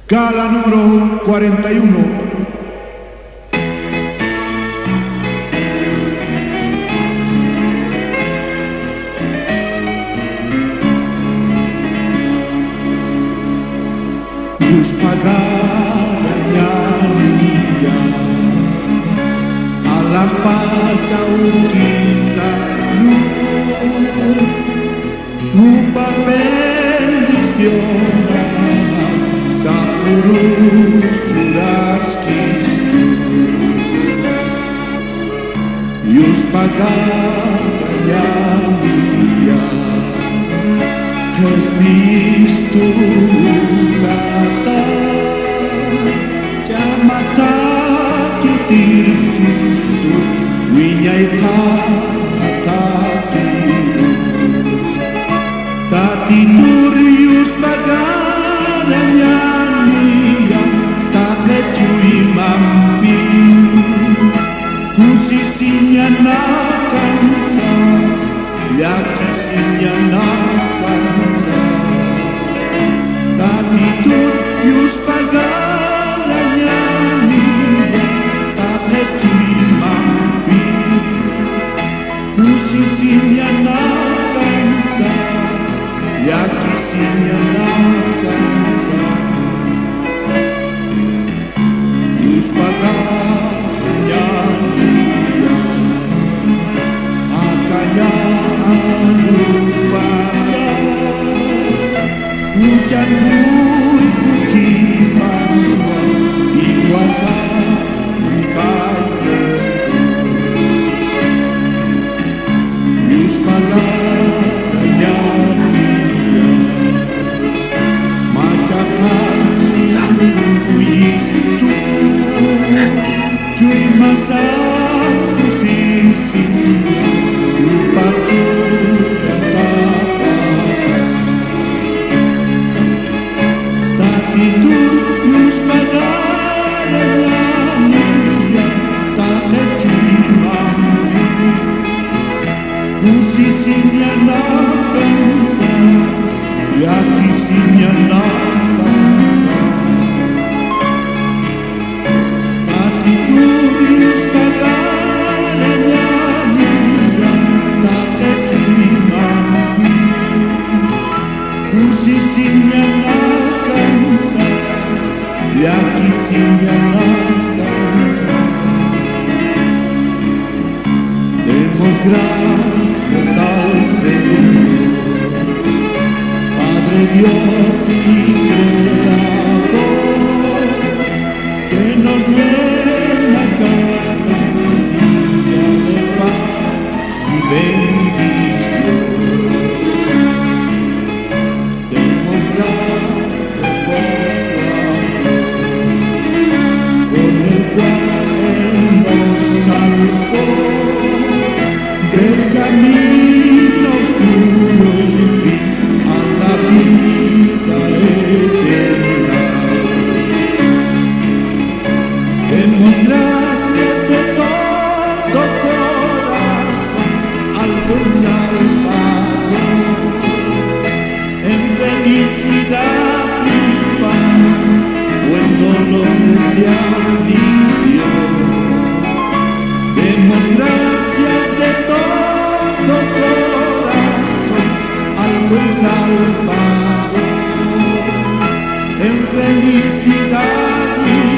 Gala número 41. Luz pagada nyanyian alas baca ukisa lupa bendición sapurus churaskisku Luz pagada nyanyian Kristu kata jamata kitir sustu winyai kata kiru tati nurius baganan yang tak lecui mampi kusisinya nakansa yakisinya nakansa Tatitut yus pagalanya niya Tatecui mampi Kusisinya nakansa Yakisinya nakansa Yus pagalanya niya Akanya anupaya Hujan kukiman Iwasa kayes Yus pagalanya dia Macakan kuyistu Cuy masa kusisi Lupa dan papa Tidur yus pagalanya niya tak kecui mampi Kusisinya nakansa yakisinya nakansa Tidur yus pagalanya niya tak kecui mampi Kusisinya nakansa yakisinya nakansa Demos gracias al Señor Padre Dios y Creador que nos llena cada día de paz y bendición Demos gracias por su amor con el cual Él nos salvó del camino oscuro y fin a la vida eterna. Demos gracias de todo corazón al buen Salvador en felicidad y paz o en dolores de aflicción. Demos gracias de todo corazón al buen Salvador en felicidad y